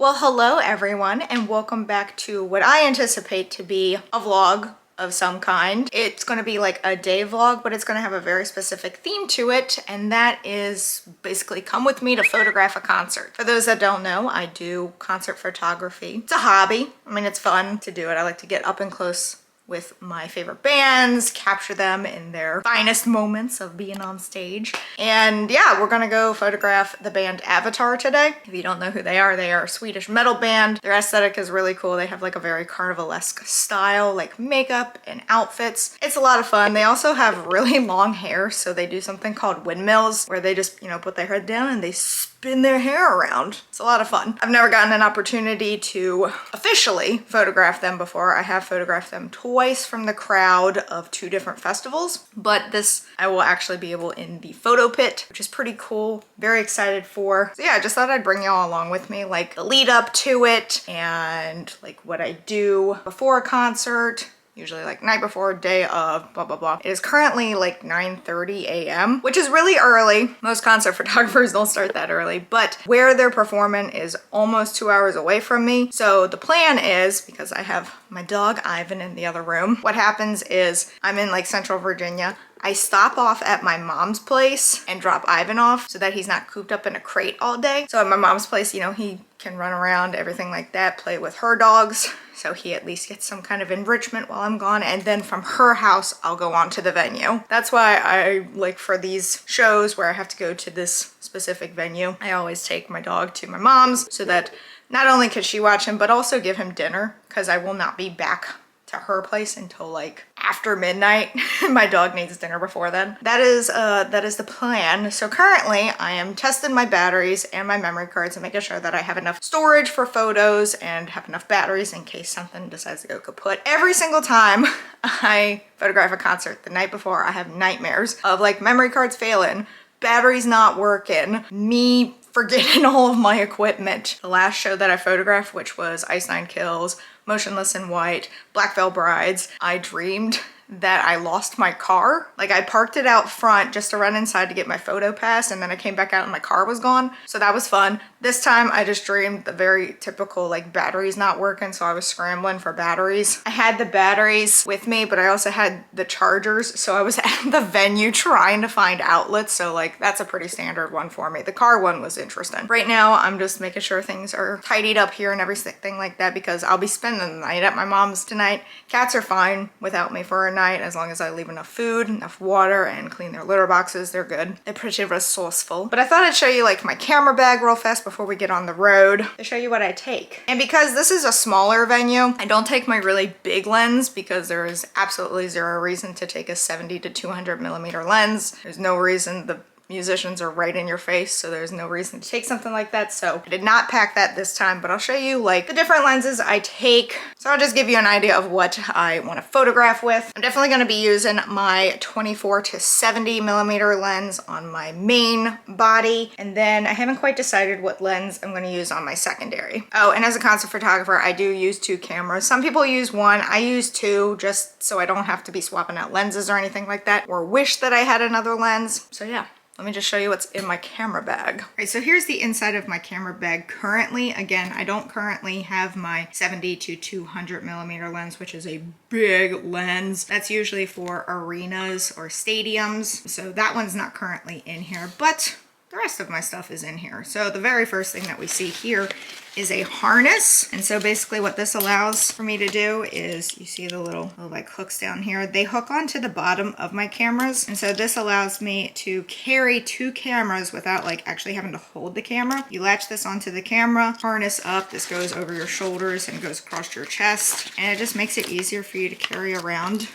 Well, hello everyone, and welcome back to what I anticipate to be a vlog of some kind. It's going to be like a day vlog, but it's going to have a very specific theme to it, and that is basically come with me to photograph a concert. For those that don't know, I do concert photography. It's a hobby. I mean, it's fun to do it. I like to get up and close with my favorite bands, capture them in their finest moments of being on stage. And yeah, we're gonna go photograph the band Avatar today. If you don't know who they are a Swedish metal band. Their aesthetic is really cool. They have like a very carnivalesque style, like makeup and outfits. It's a lot of fun. They also have really long hair, so they do something called windmills, where they just, put their head down and they spin their hair around. It's a lot of fun. I've never gotten an opportunity to officially photograph them before. I have photographed them twice from the crowd of 2 different festivals, but this I will actually be able in the photo pit, which is pretty cool. Very excited for. So yeah, I just thought I'd bring y'all along with me, like the lead up to it and like what I do before a concert. Usually like night before, day of, blah, blah, blah. It is currently like 9:30 a.m., which is really early. Most concert photographers don't start that early, but where they're performing is almost 2 hours away from me. So the plan is, because I have my dog Ivan in the other room, what happens is I'm in like Central Virginia. I stop off at my mom's place and drop Ivan off so that he's not cooped up in a crate all day. So at my mom's place, he can run around, everything like that, play with her dogs. So he at least gets some kind of enrichment while I'm gone. And then from her house, I'll go on to the venue. That's why I like for these shows where I have to go to this specific venue, I always take my dog to my mom's so that not only could she watch him, but also give him dinner, because I will not be back to her place until like after midnight. My dog needs dinner before then. That is the plan. So currently I am testing my batteries and my memory cards and making sure that I have enough storage for photos and have enough batteries in case something decides to go kaput. Every single time I photograph a concert the night before, I have nightmares of like memory cards failing, batteries not working, me forgetting all of my equipment. The last show that I photographed, which was Ice Nine Kills, Motionless in White, Black Veil Brides, I dreamed that I lost my car. Like I parked it out front just to run inside to get my photo pass, and then I came back out and my car was gone. So that was fun. This time I just dreamed the very typical like batteries not working, so I was scrambling for batteries. I had the batteries with me, but I also had the chargers, so I was at the venue trying to find outlets. So like that's a pretty standard one for me. The car one was interesting. Right now I'm just making sure things are tidied up here and everything like that, because I'll be spending the night at my mom's tonight. Cats are fine without me for a night, as long as I leave enough food, enough water, and clean their litter boxes. They're good. They're pretty resourceful. But I thought I'd show you like my camera bag real fast before we get on the road to show you what I take. And because this is a smaller venue, I don't take my really big lens, because there is absolutely zero reason to take a 70 to 200 millimeter lens. There's no reason. The musicians are right in your face, so there's no reason to take something like that. So I did not pack that this time, but I'll show you like the different lenses I take. So I'll just give you an idea of what I want to photograph with. I'm definitely going to be using my 24 to 70 millimeter lens on my main body, and then I haven't quite decided what lens I'm going to use on my secondary. Oh, and as a concert photographer, I do use 2 cameras. Some people use 1. I use 2 just so I don't have to be swapping out lenses or anything like that, or wish that I had another lens. So yeah. Let me just show you what's in my camera bag. All right, so here's the inside of my camera bag currently. Again, I don't currently have my 70 to 200 millimeter lens, which is a big lens. That's usually for arenas or stadiums. So that one's not currently in here, but the rest of my stuff is in here. So the very first thing that we see here is a harness. And so basically what this allows for me to do is, you see the little like hooks down here, they hook onto the bottom of my cameras. And so this allows me to carry 2 cameras without like actually having to hold the camera. You latch this onto the camera, harness up, this goes over your shoulders and goes across your chest. And it just makes it easier for you to carry around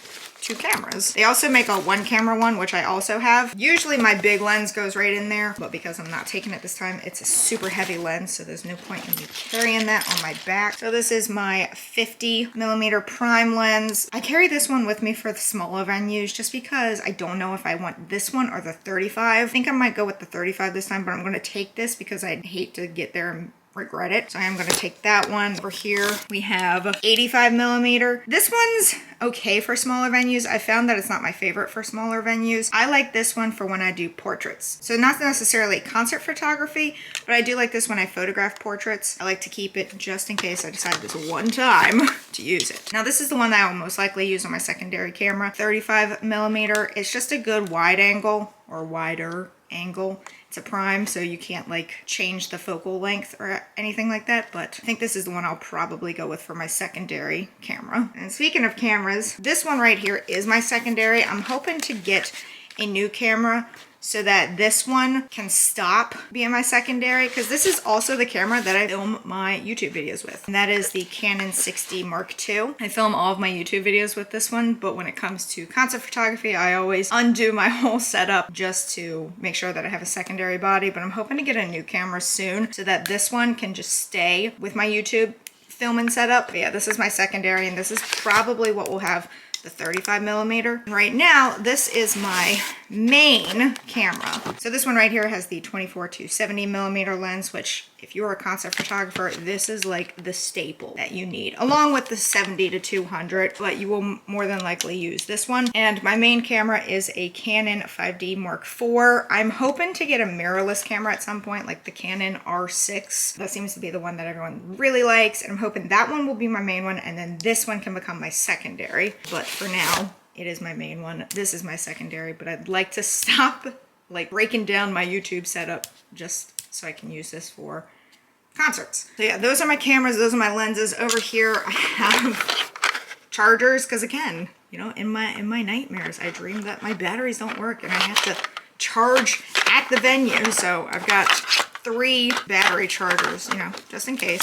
2 cameras. They also make a 1 camera one, which I also have. Usually my big lens goes right in there, but because I'm not taking it this time, it's a super heavy lens, so there's no point in me carrying that on my back. So this is my 50 millimeter prime lens. I carry this one with me for the smaller venues just because I don't know if I want this one or the 35. I think I might go with the 35 this time, but I'm going to take this because I'd hate to get there and regret it. So I am gonna take that one. Over here, we have 85mm. This one's okay for smaller venues. I found that it's not my favorite for smaller venues. I like this one for when I do portraits. So not necessarily concert photography, but I do like this when I photograph portraits. I like to keep it just in case I decide this one time to use it. Now this is the one that I'll most likely use on my secondary camera. 35mm. It's just a good wide angle or wider angle. It's a prime, so you can't like change the focal length or anything like that, but I think this is the one I'll probably go with for my secondary camera. And speaking of cameras, this one right here is my secondary. I'm hoping to get a new camera so that this one can stop being my secondary, because this is also the camera that I film my YouTube videos with. And that is the Canon 60 Mark II. I film all of my YouTube videos with this one, but when it comes to concert photography, I always undo my whole setup just to make sure that I have a secondary body. But I'm hoping to get a new camera soon so that this one can just stay with my YouTube filming setup. But yeah, this is my secondary, and this is probably what will have the 35mm. Right now, this is my main camera. So this one right here has the 24 to 70mm lens, which if you're a concert photographer, this is like the staple that you need, along with the 70 to 200, but you will more than likely use this one. And my main camera is a Canon 5D Mark IV. I'm hoping to get a mirrorless camera at some point, like the Canon R6. That seems to be the one that everyone really likes, and I'm hoping that one will be my main one, and then this one can become my secondary. But for now, it is my main one. This is my secondary, but I'd like to stop like breaking down my YouTube setup just so I can use this for concerts. So yeah, those are my cameras, those are my lenses. Over here I have chargers, because again, you know, in my nightmares I dream that my batteries don't work and I have to charge at the venue. So I've got 3 battery chargers, you know, just in case.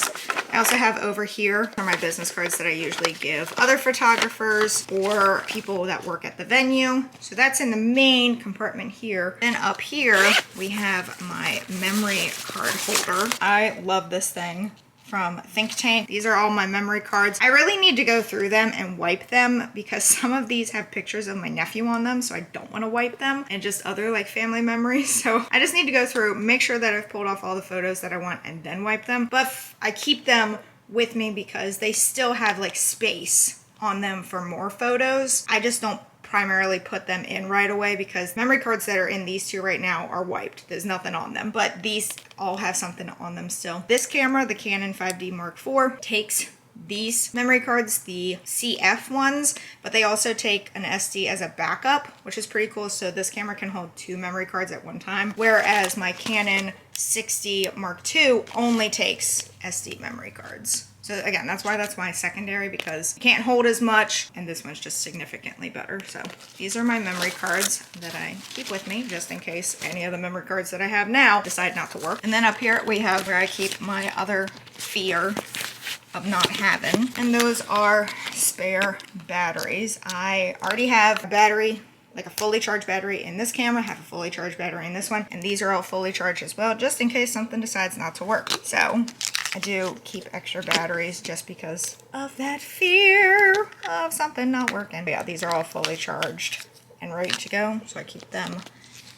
I also have over here are my business cards that I usually give other photographers or people that work at the venue. So that's in the main compartment here. Then up here, we have my memory card holder. I love this thing from Think Tank. These are all my memory cards. I really need to go through them and wipe them because some of these have pictures of my nephew on them, so I don't want to wipe them, and just other like family memories. So I just need to go through, make sure that I've pulled off all the photos that I want and then wipe them. But I keep them with me because they still have like space on them for more photos. I just don't primarily put them in right away because memory cards that are in these 2 right now are wiped. There's nothing on them, but these all have something on them still. This camera, the Canon 5D Mark IV, takes these memory cards, the CF ones, but they also take an SD as a backup, which is pretty cool. So this camera can hold 2 memory cards at one time, whereas my Canon 60 Mark II only takes SD memory cards. So again, that's why that's my secondary, because it can't hold as much, and this one's just significantly better. So these are my memory cards that I keep with me just in case any of the memory cards that I have now decide not to work. And then up here we have where I keep my other fear of not having, and those are spare batteries. I already have a battery, like a fully charged battery in this camera, have a fully charged battery in this one, and these are all fully charged as well, just in case something decides not to work. So I do keep extra batteries just because of that fear of something not working. But yeah, these are all fully charged and ready to go, so I keep them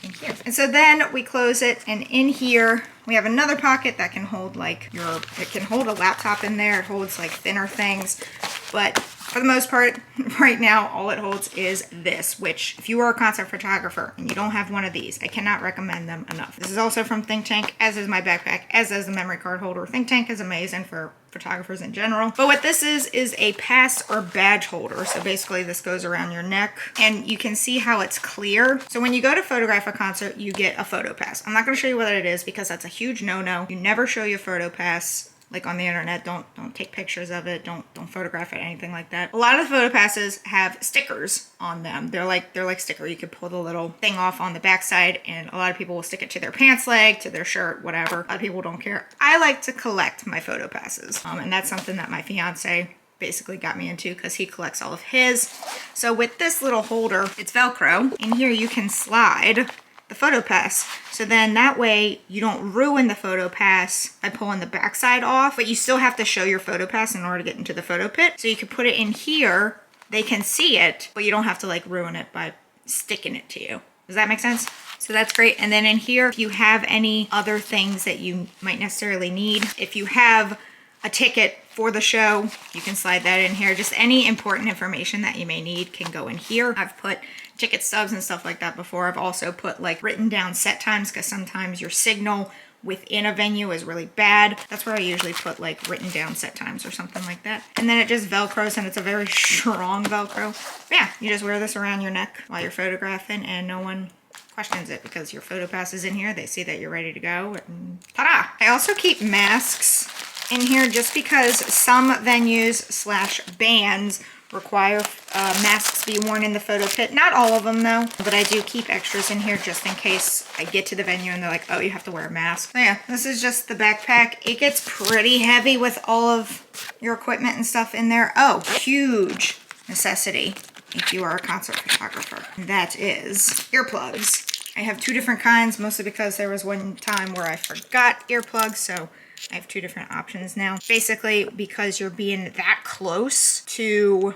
in here. And so then we close it, and in here we have another pocket that can hold like it can hold a laptop in there. It holds like thinner things, but for the most part, right now, all it holds is this, which if you are a concert photographer and you don't have one of these, I cannot recommend them enough. This is also from Think Tank, as is my backpack, as is the memory card holder. Think Tank is amazing for photographers in general. But what this is a pass or badge holder. So basically this goes around your neck, and you can see how it's clear. So when you go to photograph a concert, you get a photo pass. I'm not going to show you what it is because that's a huge no-no. You never show your photo pass like on the internet. Don't take pictures of it. Don't photograph it, anything like that. A lot of the photo passes have stickers on them. They're like sticker. You could pull the little thing off on the backside, and a lot of people will stick it to their pants leg, to their shirt, whatever. A lot of people don't care. I like to collect my photo passes, and that's something that my fiance basically got me into because he collects all of his. So with this little holder, it's Velcro. In here you can slide the photo pass. So then that way you don't ruin the photo pass by pulling the backside off, but you still have to show your photo pass in order to get into the photo pit. So you could put it in here, they can see it, but you don't have to like ruin it by sticking it to you. Does that make sense? So that's great. And then in here, if you have any other things that you might necessarily need, if you have a ticket for the show, you can slide that in here. Just any important information that you may need can go in here. I've put ticket stubs and stuff like that before. I've also put like written down set times because sometimes your signal within a venue is really bad. That's where I usually put like written down set times or something like that. And then it just Velcros, and it's a very strong Velcro. But yeah, you just wear this around your neck while you're photographing and no one questions it because your photo pass is in here. They see that you're ready to go and ta-da! I also keep masks in here just because some venues / bands require masks be worn in the photo pit. Not all of them though, but I do keep extras in here just in case I get to the venue and they're like, oh, you have to wear a mask. So yeah, this is just the backpack. It gets pretty heavy with all of your equipment and stuff in there. Oh, huge necessity if you are a concert photographer. That is earplugs. I have 2 different kinds, mostly because there was one time where I forgot earplugs, so I have 2 different options now. Basically, because you're being that close to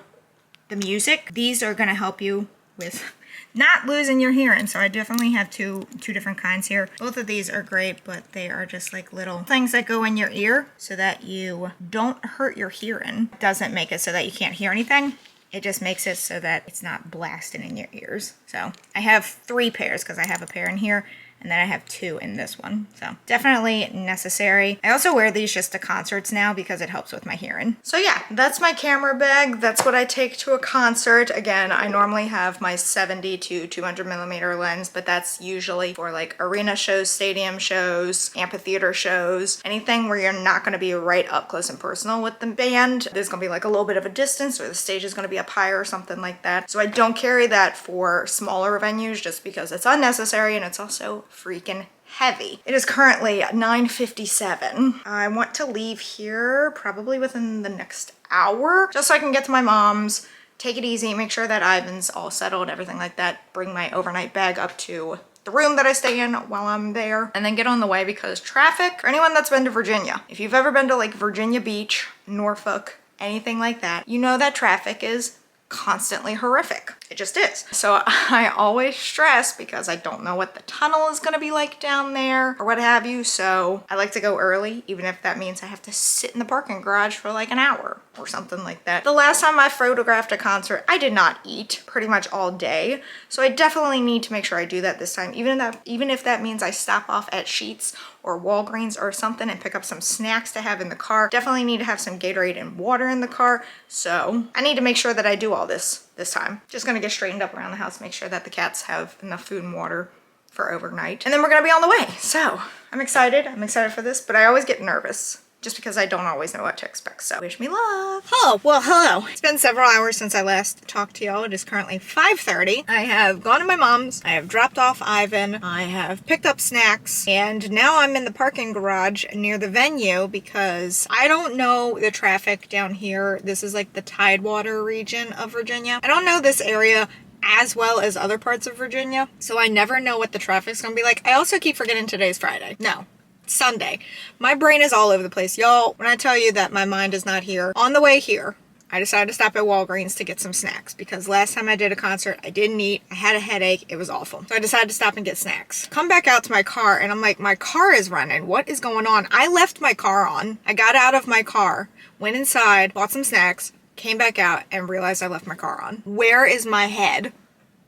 the music, these are gonna help you with not losing your hearing. So I definitely have two different kinds here. Both of these are great, but they are just like little things that go in your ear so that you don't hurt your hearing. It doesn't make it so that you can't hear anything. It just makes it so that it's not blasting in your ears. So I have 3 pairs because I have a pair in here. And then I have 2 in this one. So definitely necessary. I also wear these just to concerts now because it helps with my hearing. So yeah, that's my camera bag. That's what I take to a concert. Again, I normally have my 70 to 200 millimeter lens, but that's usually for like arena shows, stadium shows, amphitheater shows, anything where you're not gonna be right up close and personal with the band. There's gonna be like a little bit of a distance or the stage is gonna be up higher or something like that. So I don't carry that for smaller venues just because it's unnecessary and it's also freaking heavy. It is currently 9:57. I want to leave here probably within the next hour just so I can get to my mom's, take it easy, make sure that Ivan's all settled, everything like that, bring my overnight bag up to the room that I stay in while I'm there, and then get on the way because traffic, for anyone that's been to Virginia, if you've ever been to like Virginia Beach, Norfolk, anything like that, you know that traffic is constantly horrific. It just is. So I always stress because I don't know what the tunnel is gonna be like down there or what have you. So I like to go early, even if that means I have to sit in the parking garage for like an hour or something like that. The last time I photographed a concert, I did not eat pretty much all day. So I definitely need to make sure I do that this time, even if that means I stop off at Sheetz or Walgreens or something and pick up some snacks to have in the car. Definitely need to have some Gatorade and water in the car. So I need to make sure that I do all this time. Just gonna get straightened up around the house, make sure that the cats have enough food and water for overnight. And then we're gonna be on the way. So I'm excited for this, but I always get nervous just because I don't always know what to expect. So wish me luck. Oh, well, hello. It's been several hours since I last talked to y'all. It is currently 5:30. I have gone to my mom's. I have dropped off Ivan. I have picked up snacks. And now I'm in the parking garage near the venue because I don't know the traffic down here. This is like the Tidewater region of Virginia. I don't know this area as well as other parts of Virginia. So I never know what the traffic's gonna be like. I also keep forgetting today's Friday. No. Sunday. My brain is all over the place. Y'all, when I tell you that my mind is not here, on the way here, I decided to stop at Walgreens to get some snacks because last time I did a concert, I didn't eat. I had a headache. It was awful. So I decided to stop and get snacks. Come back out to my car and I'm like, my car is running. What is going on? I left my car on. I got out of my car, went inside, bought some snacks, came back out and realized I left my car on. Where is my head?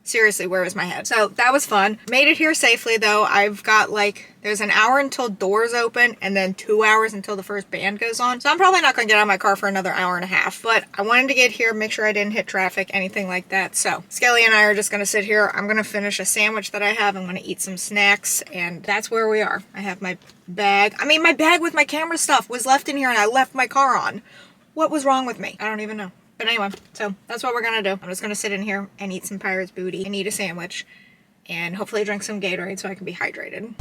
Seriously, where is my head? So that was fun. Made it here safely though. I've got like, there's an hour until doors open and then 2 hours until the first band goes on. So I'm probably not gonna get out of my car for another hour and a half, but I wanted to get here, make sure I didn't hit traffic, anything like that. So Skelly and I are just gonna sit here. I'm gonna finish a sandwich that I have. I'm gonna eat some snacks and that's where we are. I have my bag. I mean, my bag with my camera stuff was left in here and I left my car on. What was wrong with me? I don't even know. But anyway, so that's what we're gonna do. I'm just gonna sit in here and eat some Pirate's Booty and eat a sandwich and hopefully drink some Gatorade so I can be hydrated.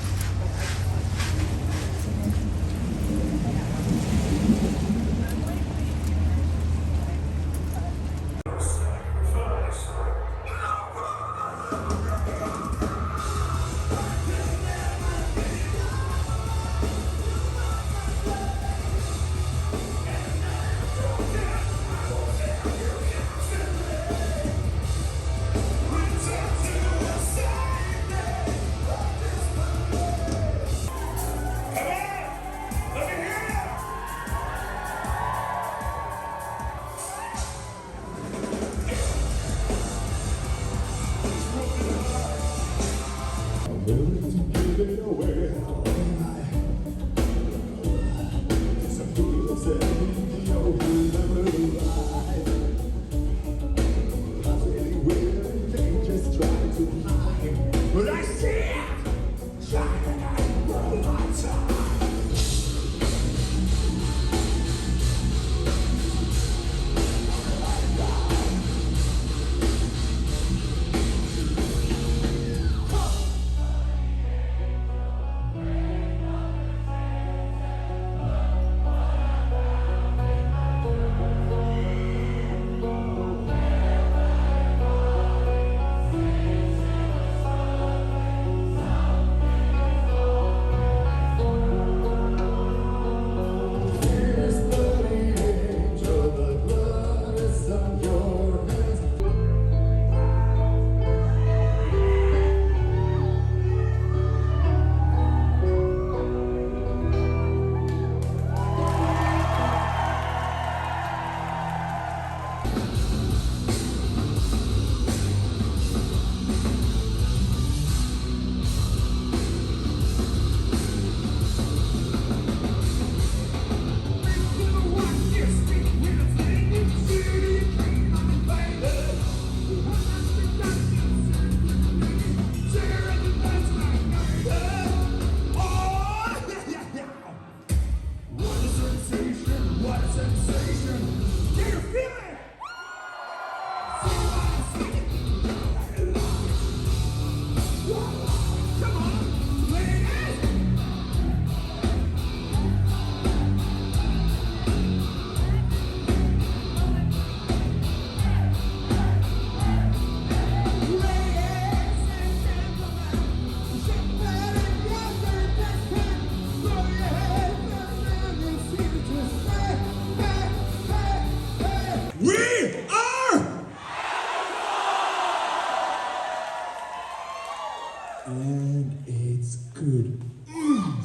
And it's good.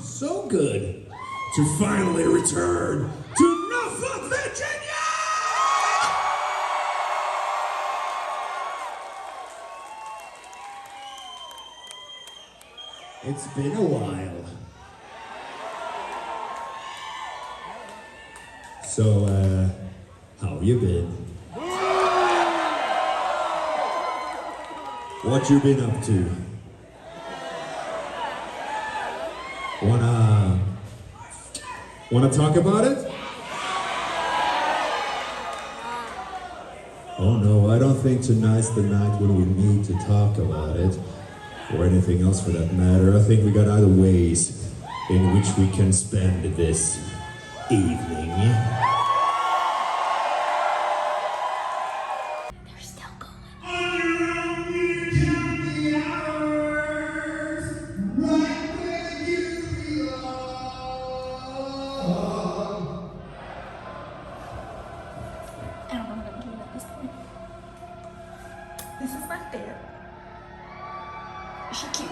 So good to finally return to Norfolk, Virginia! It's been a while. So, how have you been? What you been up to? Wanna talk about it? Oh no, I don't think tonight's the night when we need to talk about it, or anything else for that matter. I think we got other ways in which we can spend this evening. They're still going. I don't know what I'm doing at this point. This is my favorite. Is she cute?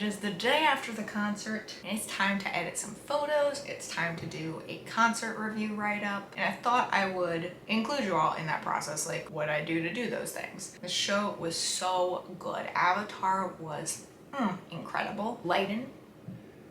is the day after the concert, and it's time to edit some photos. It's time to do a concert review write-up, and I thought I would include you all in that process, like what I do to do those things. The show was so good. Avatar was incredible. Lighting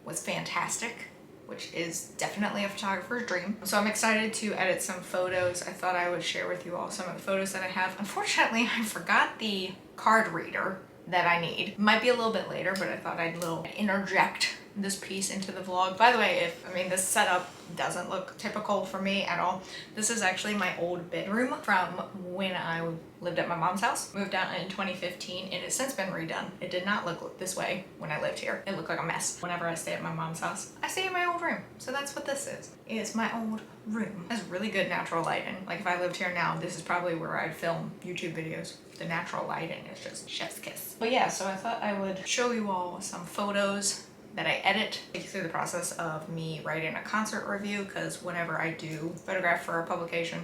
was fantastic, which is definitely a photographer's dream. So I'm excited to edit some photos. I thought I would share with you all some of the photos that I have. Unfortunately, I forgot the card reader that I need. Might be a little bit later, but I thought I'd interject this piece into the vlog. By the way, this setup doesn't look typical for me at all. This is actually my old bedroom from when I lived at my mom's house. Moved out in 2015. It has since been redone. It did not look this way when I lived here. It looked like a mess. Whenever I stay at my mom's house, I stay in my old room. So that's what this is. It's my old room. It has really good natural lighting. Like if I lived here now, this is probably where I'd film YouTube videos. The natural lighting is just chef's kiss. But yeah, so I thought I would show you all some photos that I edit, take you through the process of me writing a concert review, because whenever I do photograph for a publication,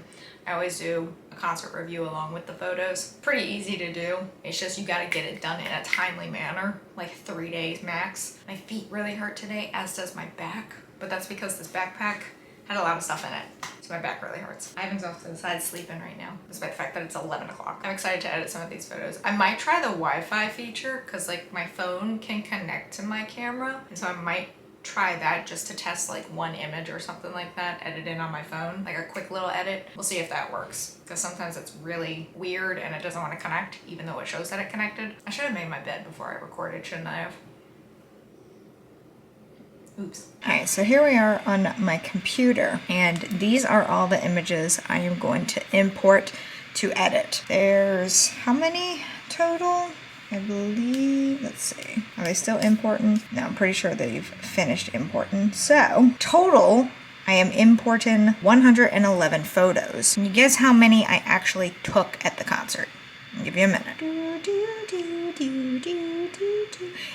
I always do a concert review along with the photos. Pretty easy to do. It's just you gotta get it done in a timely manner, like 3 days max. My feet really hurt today, as does my back, but that's because this backpack had a lot of stuff in it, so my back really hurts. Ivan's off to the side sleeping right now, despite the fact that it's 11 o'clock. I'm excited to edit some of these photos. I might try the Wi-Fi feature, because like my phone can connect to my camera, and so I might try that just to test like one image or something like that, edit in on my phone, like a quick little edit. We'll see if that works, because sometimes it's really weird and it doesn't want to connect, even though it shows that it connected. I should have made my bed before I recorded, shouldn't I have? Oops. Okay, so here we are on my computer, and these are all the images I am going to import to edit. There's how many total? I believe, let's see. Are they still importing? No, I'm pretty sure they've finished importing. So, total, I am importing 111 photos. Can you guess how many I actually took at the concert? I'll give you a minute.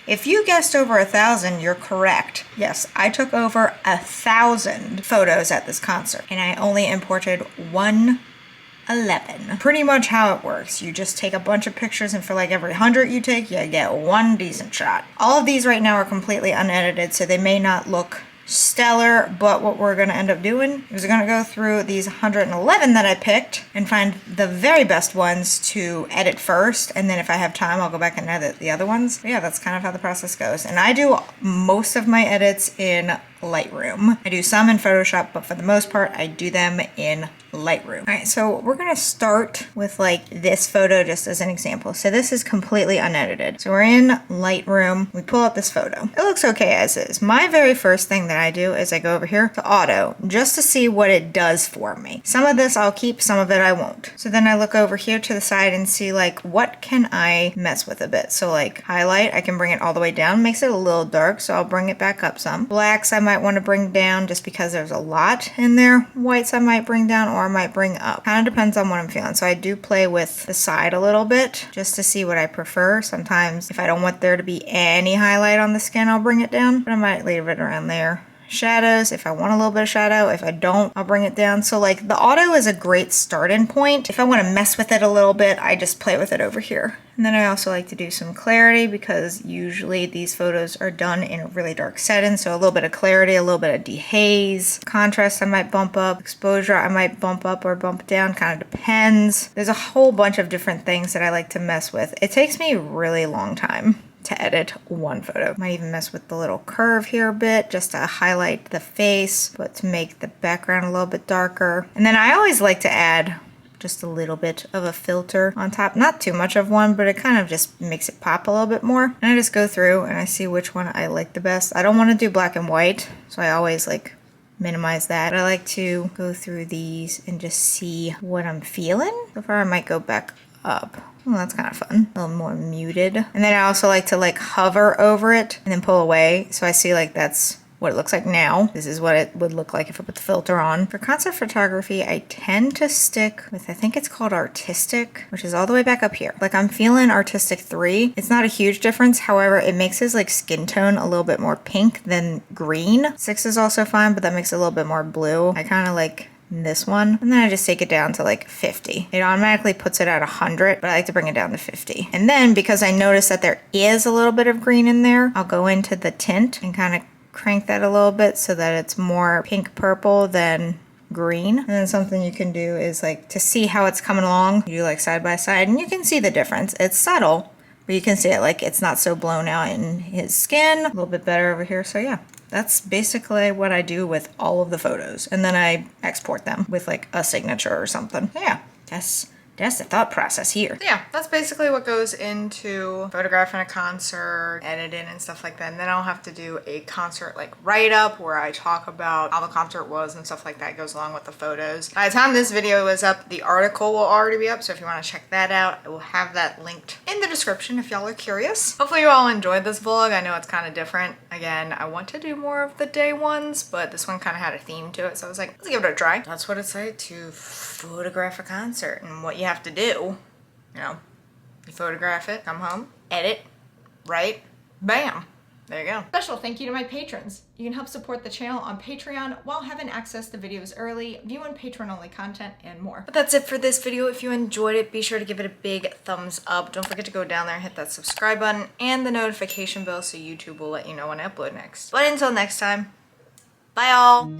If you guessed over 1,000, you're correct. Yes, I took over 1,000 photos at this concert, and I only imported 111. Pretty much how it works. You just take a bunch of pictures, and for like every 100 you take, you get one decent shot. All of these right now are completely unedited, so they may not look stellar, but what we're going to end up doing is we're going to go through these 111 that I picked and find the very best ones to edit first, and then if I have time I'll go back and edit the other ones. But yeah, that's kind of how the process goes, and I do most of my edits in Lightroom. I do some in Photoshop, but for the most part I do them in Lightroom. All right, so we're gonna start with like this photo just as an example. So this is completely unedited. So we're in Lightroom, we pull up this photo. It looks okay as is. My very first thing that I do is I go over here to auto just to see what it does for me. Some of this I'll keep, some of it I won't. So then I look over here to the side and see like what can I mess with a bit. So like highlight, I can bring it all the way down, makes it a little dark, so I'll bring it back up some. Blacks I might want to bring down just because there's a lot in there. Whites I might bring down, or I might bring up. Kind of depends on what I'm feeling. So I do play with the side a little bit just to see what I prefer. Sometimes if I don't want there to be any highlight on the skin, I'll bring it down, but I might leave it around there. Shadows, if I want a little bit of shadow. If I don't, I'll bring it down. So like the auto is a great starting point. If I want to mess with it a little bit, I just play with it over here. And then I also like to do some clarity, because usually these photos are done in a really dark setting. So a little bit of clarity, a little bit of dehaze. Contrast I might bump up. Exposure I might bump up or bump down, kind of depends. There's a whole bunch of different things that I like to mess with. It takes me a really long time to edit one photo. Might even mess with the little curve here a bit just to highlight the face, but to make the background a little bit darker. And then I always like to add just a little bit of a filter on top. Not too much of one, but it kind of just makes it pop a little bit more. And I just go through and I see which one I like the best. I don't want to do black and white, so I always like minimize that. But I like to go through these and just see what I'm feeling. So far I might go back up. Well, that's kind of fun. A little more muted. And then I also like to like hover over it and then pull away. So I see like that's what it looks like now. This is what it would look like if I put the filter on. For concert photography, I tend to stick with, I think it's called Artistic, which is all the way back up here. Like I'm feeling Artistic 3. It's not a huge difference. However, it makes his like skin tone a little bit more pink than green. 6 is also fine, but that makes it a little bit more blue. I kind of like this one, and then I just take it down to like 50. It automatically puts it at 100, but I like to bring it down to 50. And then because I notice that there is a little bit of green in there, I'll go into the tint and kind of crank that a little bit so that it's more pink purple than green. And then something you can do is like to see how it's coming along, you do like side by side and you can see the difference. It's subtle, but you can see it, like it's not so blown out in his skin. A little bit better over here. So yeah, that's basically what I do with all of the photos. And then I export them with like a signature or something. So yeah, that's the thought process here. So yeah, that's basically what goes into photographing a concert, editing and stuff like that. And then I'll have to do a concert like write-up where I talk about how the concert was and stuff like that goes along with the photos. By the time this video is up, the article will already be up. So if you want to check that out, I will have that linked in the description if y'all are curious. Hopefully you all enjoyed this vlog. I know it's kind of different. Again, I want to do more of the day ones, but this one kind of had a theme to it. So I was like, let's give it a try. That's what it's like to photograph a concert and what you have to do, you know, you photograph it, come home, edit, write, bam, there you go. Special thank you to my patrons. You can help support the channel on Patreon while having access to videos early, viewing patron-only content, and more. But that's it for this video. If you enjoyed it, be sure to give it a big thumbs up. Don't forget to go down there and hit that subscribe button and the notification bell so YouTube will let you know when I upload next. But until next time, bye all.